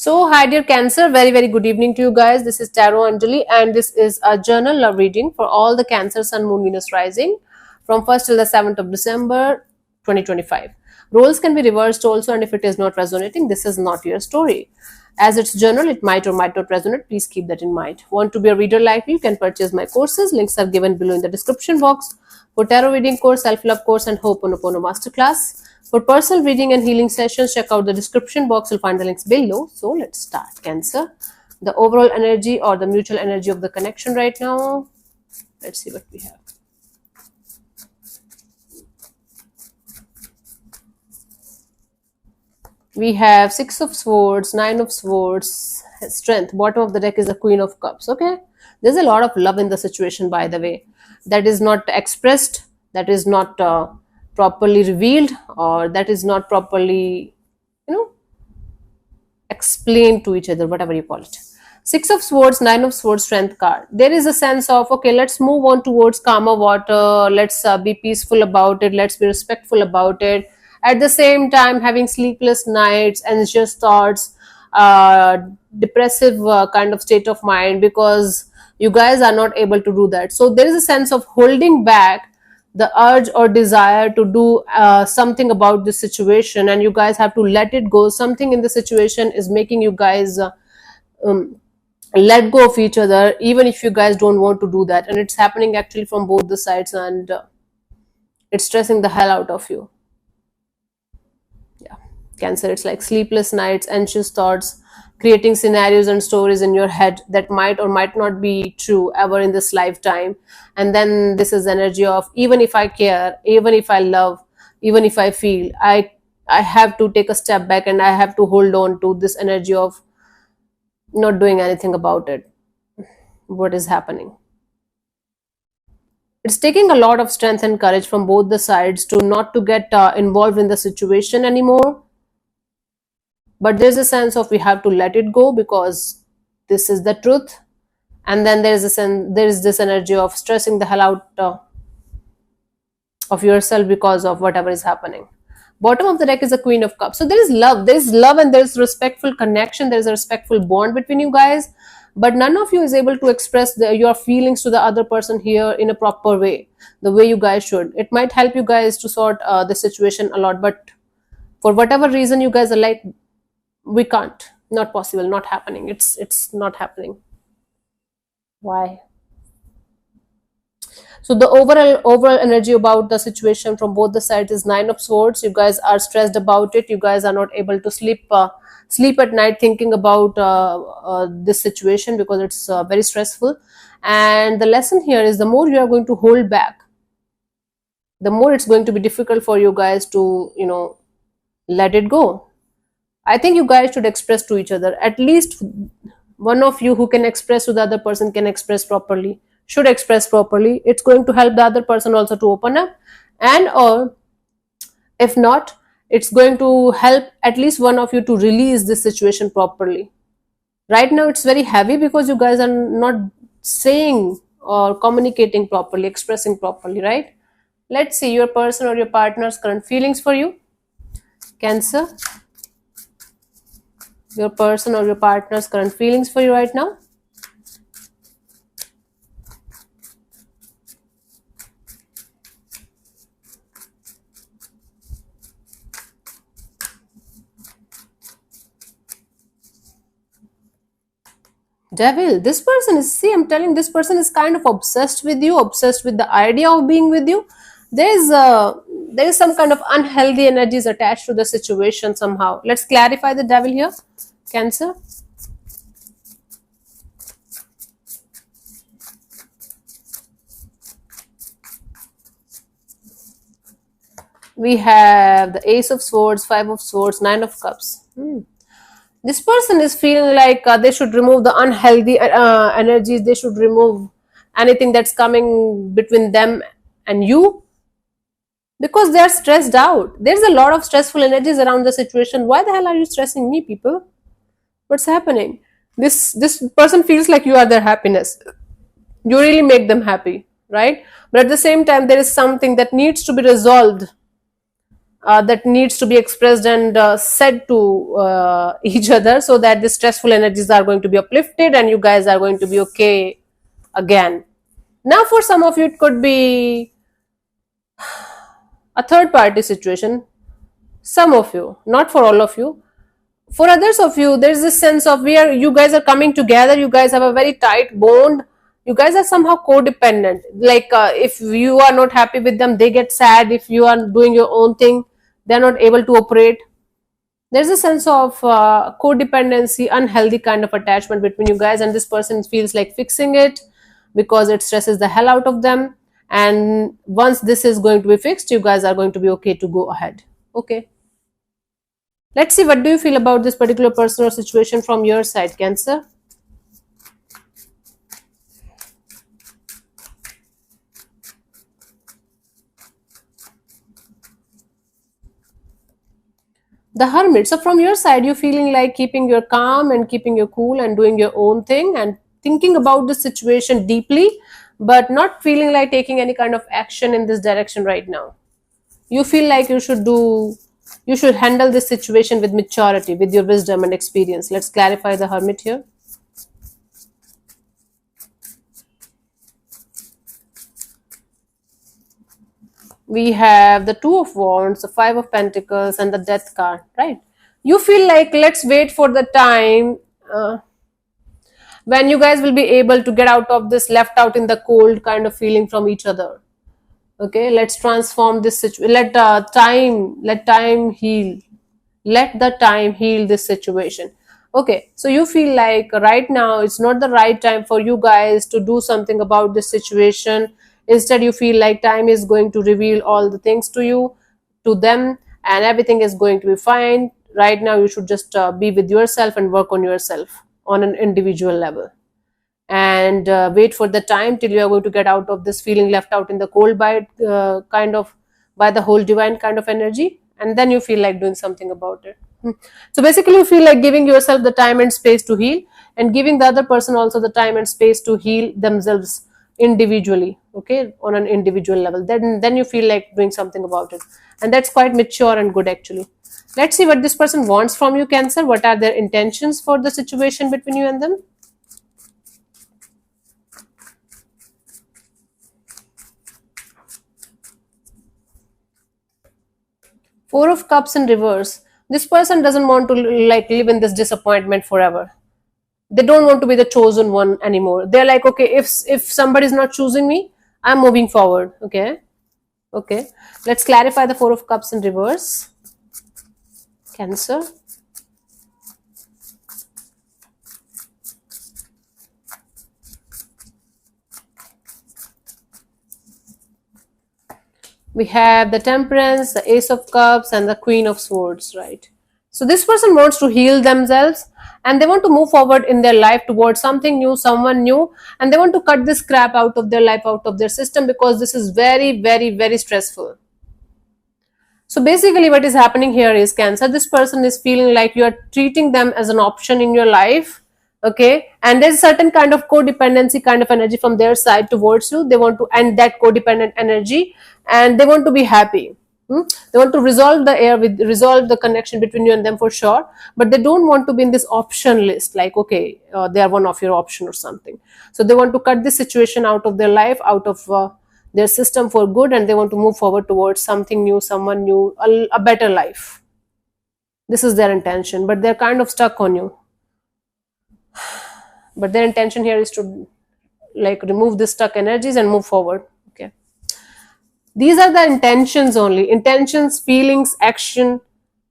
So, hi dear Cancer, very good evening to you guys. This is Tarot Anjali, and this is a journal love reading for all the Cancer Sun, Moon, Venus rising from 1st till the 7th of December 2025. Roles can be reversed also, and if it is not resonating, this is not your story. As it's journal, it might or might not resonate. Please keep that in mind. Want to be a reader like me? You can purchase my courses. Links are given below in the description box. For tarot reading course, self-love course, and Ho'oponopono masterclass. For personal reading and healing sessions, check out the description box. You'll find the links below. So let's start. Cancer, the overall energy or the mutual energy of the connection right now. Let's see what we have. We have Six of Swords, Nine of Swords, Strength. Bottom of the deck is the Queen of Cups. Okay, there's a lot of love in the situation, by the way, that is not expressed, that is not properly revealed, or that is not properly, explained to each other, whatever you call it. Six of Swords, Nine of Swords, Strength card. There is a sense of, okay, let's move on towards calmer water. Let's be peaceful about it. Let's be respectful about it. At the same time, having sleepless nights, anxious thoughts, depressive kind of state of mind, because you guys are not able to do that. So there is a sense of holding back the urge or desire to do something about this situation, and you guys have to let it go. Something in the situation is making you guys um, let go of each other, even if you guys don't want to do that, and it's happening actually from both the sides, and it's stressing the hell out of you. Yeah, Cancer, it's like sleepless nights, anxious thoughts, creating scenarios and stories in your head that might or might not be true ever in this lifetime. And then this is energy of, even if I care, even if I love, even if I feel, I have to take a step back, and I have to hold on to this energy of not doing anything about it, what is happening. It's taking a lot of strength and courage from both the sides to not to get involved in the situation anymore. But there's a sense of, we have to let it go because this is the truth. And then there is this energy of stressing the hell out of yourself because of whatever is happening. Bottom of the deck is the Queen of Cups. So there is love, and there is respectful connection, there is a respectful bond between you guys, but none of you is able to express your feelings to the other person here in a proper way, the way you guys should. It might help you guys to sort the situation a lot, but for whatever reason you guys are like, we can't, not possible, not happening, it's not happening. Why? So the overall energy about the situation from both the sides is Nine of Swords. You guys are stressed about it. You guys are not able to sleep at night thinking about this situation, because it's very stressful. And the lesson here is, the more you are going to hold back, the more it's going to be difficult for you guys to let it go. I think you guys should express to each other. At least one of you who can express to the other person can express properly, should express properly. It's going to help the other person also to open up, and or if not, it's going to help at least one of you to release this situation properly. Right now it's very heavy because you guys are not saying or communicating properly, expressing properly, right? Let's see your person or your partner's current feelings for you. Cancer, your person or your partner's current feelings for you right now. Devil, this person is, see, I'm telling, this person is kind of obsessed with you, obsessed with the idea of being with you. There is some kind of unhealthy energies attached to the situation somehow. Let's clarify the Devil here. Cancer, we have the Ace of Swords, Five of Swords, Nine of Cups. This person is feeling like they should remove the unhealthy energies. They should remove anything that's coming between them and you, because they are stressed out. There's a lot of stressful energies around the situation. Why the hell are you stressing me, people? What's happening? This person feels like you are their happiness. You really make them happy, right? But at the same time, there is something that needs to be resolved that needs to be expressed and said to each other, so that the stressful energies are going to be uplifted and you guys are going to be okay again. Now for some of you it could be a third party situation. Some of you, not for all of you. For others of you, there's this sense of where you guys are coming together, you guys have a very tight bond, you guys are somehow codependent. Like if you are not happy with them, they get sad. If you are doing your own thing, they're not able to operate. There's a sense of codependency, unhealthy kind of attachment between you guys, and this person feels like fixing it because it stresses the hell out of them. And once this is going to be fixed, you guys are going to be okay to go ahead. Okay, let's see, what do you feel about this particular person or situation from your side, Cancer? The Hermit. So from your side, you're feeling like keeping your calm and keeping your cool and doing your own thing and thinking about the situation deeply, but not feeling like taking any kind of action in this direction right now. You feel like you should handle this situation with maturity, with your wisdom and experience. Let's clarify the Hermit here. We have the Two of Wands, the Five of Pentacles, and the Death card, right? You feel like let's wait for the time when you guys will be able to get out of this left out in the cold kind of feeling from each other. Okay, let's transform this situation. Let time heal. Let the time heal this situation. Okay, so you feel like right now it's not the right time for you guys to do something about this situation. Instead, you feel like time is going to reveal all the things to you, to them, and everything is going to be fine. Right now, you should just be with yourself and work on yourself on an individual level, and wait for the time till you are going to get out of this feeling left out in the cold by kind of by the whole divine kind of energy, and then you feel like doing something about it. So basically you feel like giving yourself the time and space to heal, and giving the other person also the time and space to heal themselves individually, okay, on an individual level. Then you feel like doing something about it, and that's quite mature and good actually. Let's see what this person wants from you, Cancer. What are their intentions for the situation between you and them? Four of Cups in reverse. This person doesn't want to like live in this disappointment forever. They don't want to be the chosen one anymore. They're like, okay, if somebody's not choosing me, I'm moving forward. Okay, let's clarify the Four of Cups in reverse, Cancer. We have the Temperance, the Ace of Cups, and the Queen of Swords, right? So this person wants to heal themselves, and they want to move forward in their life towards something new, someone new, and they want to cut this crap out of their life, out of their system, because this is very, very, very stressful. So basically what is happening here is, Cancer, this person is feeling like you are treating them as an option in your life, okay, and there's a certain kind of codependency kind of energy from their side towards you. They want to end that codependent energy, and they want to be happy. They want to resolve the connection between you and them for sure, but they don't want to be in this option list, like, okay, they are one of your option or something. So they want to cut this situation out of their life, out of their system for good, and they want to move forward towards something new, someone new, a better life. This is their intention, but they're kind of stuck on you. But their intention here is to like remove the stuck energies and move forward. Okay, these are the intentions only. Intentions, feelings, action,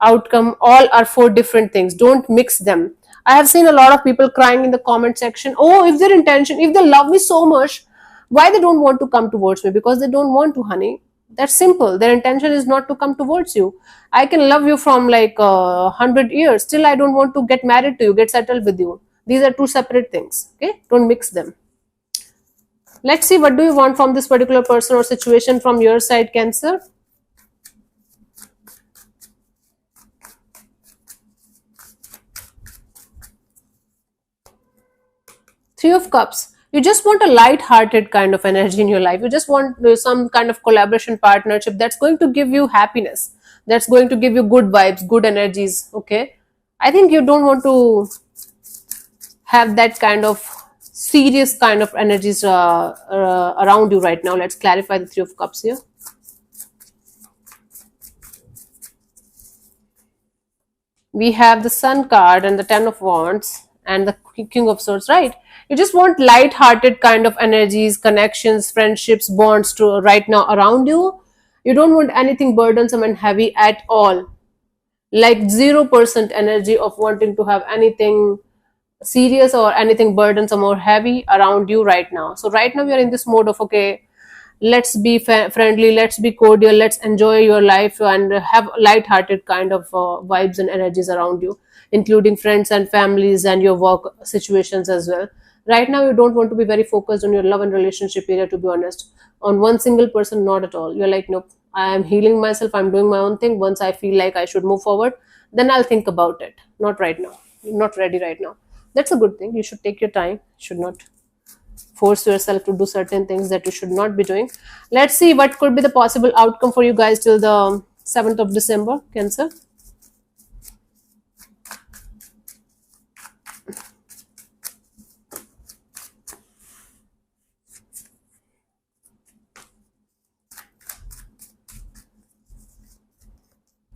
outcome, all are four different things. Don't mix them. I have seen a lot of people crying in the comment section, oh, if their intention, if they love me so much, why they don't want to come towards me? Because they don't want to, honey. That's simple. Their intention is not to come towards you. I can love you from like 100 years, still I don't want to get married to you, get settled with you. These are two separate things. Okay, don't mix them. Let's see, what do you want from this particular person or situation from your side, Cancer? Three of Cups. You just want a light-hearted kind of energy in your life. You just want some kind of collaboration partnership that's going to give you happiness. that's going to give you good vibes, good energies. Okay, I think you don't want to have that kind of serious kind of energies around you right now. Let's clarify the Three of Cups here. We have the Sun card and the Ten of Wands and the King of Swords, right? You just want light-hearted kind of energies, connections, friendships, bonds to right now around you. You don't want anything burdensome and heavy at all. Like 0% energy of wanting to have anything serious or anything burdensome or heavy around you right now. So right now we are in this mode of, okay, let's be friendly, let's be cordial, let's enjoy your life and have light-hearted kind of vibes and energies around you, including friends and families and your work situations as well. Right now you don't want to be very focused on your love and relationship area, to be honest, on one single person, not at all. You're like, nope, I am healing myself, I'm doing my own thing. Once I feel like I should move forward, then I'll think about it. Not right now, you're not ready right now. That's a good thing. You should take your time, should not force yourself to do certain things that you should not be doing. Let's see what could be the possible outcome for you guys till the 7th of December, Cancer.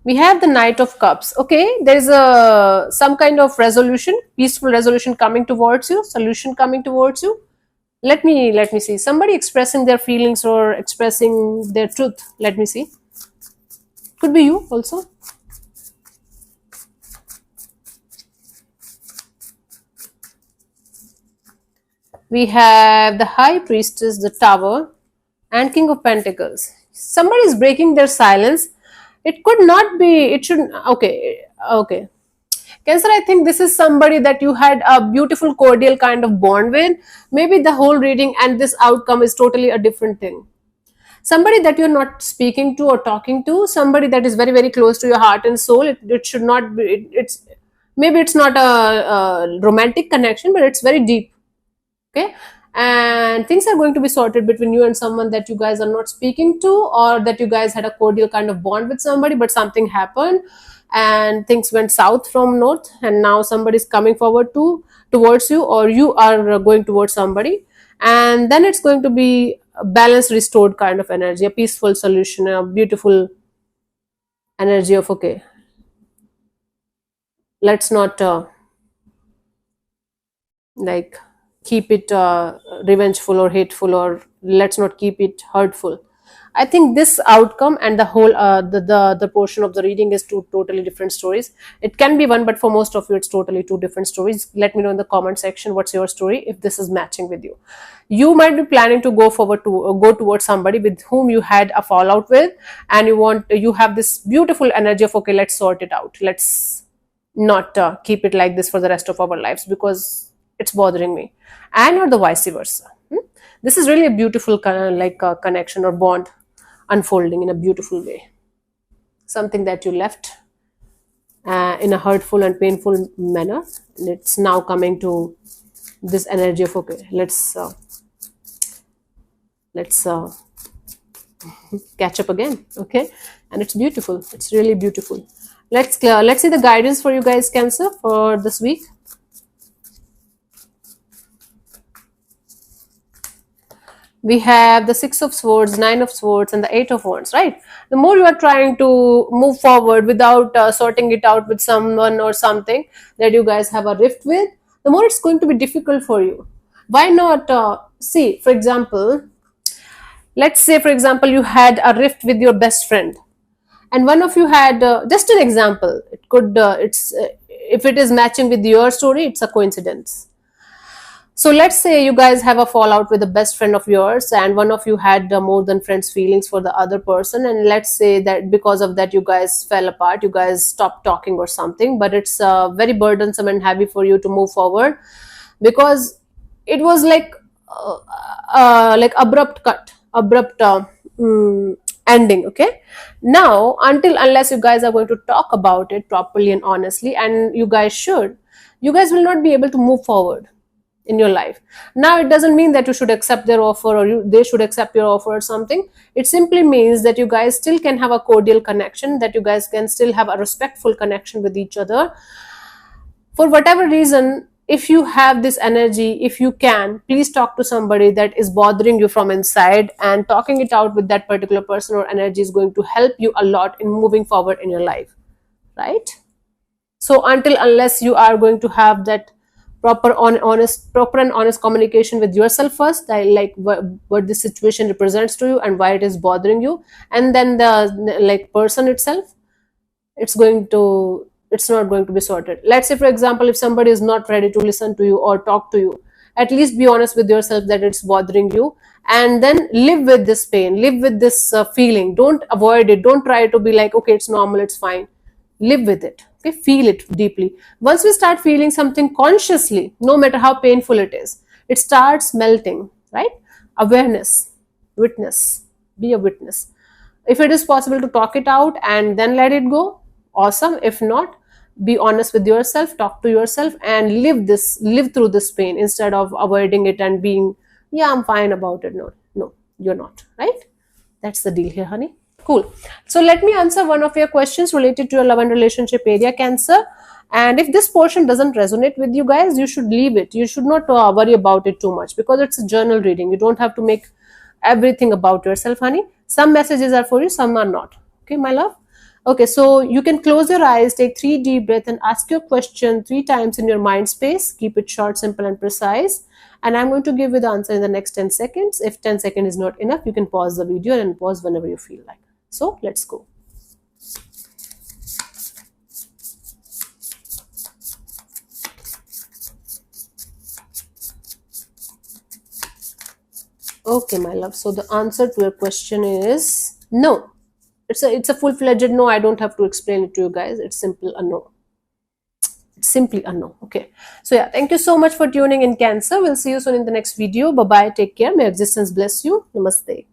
We have the Knight of Cups. Okay, there is a some kind of resolution, peaceful resolution coming towards you, solution coming towards you. Let me see, somebody expressing their feelings or expressing their truth. Let me see, could be you also. We have the High Priestess, the Tower, and King of Pentacles. Somebody is breaking their silence. It could not be, it should, okay. Cancer, I think this is somebody that you had a beautiful, cordial kind of bond with. Maybe the whole reading and this outcome is totally a different thing. Somebody that you're not speaking to or talking to, somebody that is very, very close to your heart and soul. It should not be, it's maybe it's not a romantic connection, but it's very deep. Okay, and things are going to be sorted between you and someone that you guys are not speaking to, or that you guys had a cordial kind of bond with somebody, but something happened and things went south from north, and now somebody is coming forward towards you, or you are going towards somebody, and then it's going to be a balanced, restored kind of energy, a peaceful solution, a beautiful energy of, okay, let's not like keep it revengeful or hateful, or let's not keep it hurtful. I think this outcome and the whole the portion of the reading is two totally different stories. It can be one, but for most of you it's totally two different stories. Let me know in the comment section what's your story, if this is matching with you. You might be planning to go forward to go towards somebody with whom you had a fallout with, and you have this beautiful energy of, okay, let's sort it out, let's not keep it like this for the rest of our lives because it's bothering me, and or the vice versa. This is really a beautiful kind of connection or bond unfolding in a beautiful way. Something that you left in a hurtful and painful manner, and it's now coming to this energy of, okay, let's catch up again. Okay, and it's beautiful, it's really beautiful. Let's see the guidance for you guys, Cancer, for this week. We have the Six of Swords, Nine of Swords, and the Eight of Wands, right? The more you are trying to move forward without sorting it out with someone or something that you guys have a rift with, the more it's going to be difficult for you. Why not see, for example, let's say, for example, you had a rift with your best friend, and one of you had, just an example, it could, if it is matching with your story, it's a coincidence. So let's say you guys have a fallout with the best friend of yours, and one of you had more than friends feelings for the other person, and let's say that because of that you guys fell apart, you guys stopped talking or something, but it's very burdensome and heavy for you to move forward because it was like abrupt ending. Okay, now unless you guys are going to talk about it properly and honestly, and you guys will not be able to move forward. in your life. Now it doesn't mean that you should accept their offer, or they should accept your offer or something. It simply means that you guys still can have a cordial connection, that you guys can still have a respectful connection with each other. For whatever reason, if you have this energy, if you can, please talk to somebody that is bothering you from inside, and talking it out with that particular person or energy is going to help you a lot in moving forward in your life, right? So until unless you are going to have that proper and honest communication with yourself first, like what this situation represents to you and why it is bothering you, and then the like person itself, it's not going to be sorted. Let's say, for example, if somebody is not ready to listen to you or talk to you, at least be honest with yourself that it's bothering you, and then live with this pain, live with this feeling. Don't avoid it. Don't try to be like, okay, it's normal, it's fine. Live with it. Okay, feel it deeply. Once we start feeling something consciously, no matter how painful it is, it starts melting, right? Awareness, witness, be a witness. If it is possible to talk it out and then let it go, awesome. If not, be honest with yourself, talk to yourself, and live through this pain instead of avoiding it and being, yeah, I'm fine about it. No, you're not, right? That's the deal here, honey. Cool. So let me answer one of your questions related to your love and relationship area, Cancer. And if this portion doesn't resonate with you guys, you should leave it. You should not worry about it too much, because it's a journal reading. You don't have to make everything about yourself, honey. Some messages are for you, some are not. Okay, my love? Okay, so you can close your eyes, take 3 deep breaths, and ask your question 3 times in your mind space. Keep it short, simple, and precise. And I'm going to give you the answer in the next 10 seconds. If 10 seconds is not enough, you can pause the video and pause whenever you feel like. So let's go. Okay, my love. So the answer to your question is no. It's a full-fledged no. I don't have to explain it to you guys. It's simple a no. It's simply a no. Okay. So yeah, thank you so much for tuning in, Cancer. We'll see you soon in the next video. Bye-bye. Take care. May existence bless you. Namaste.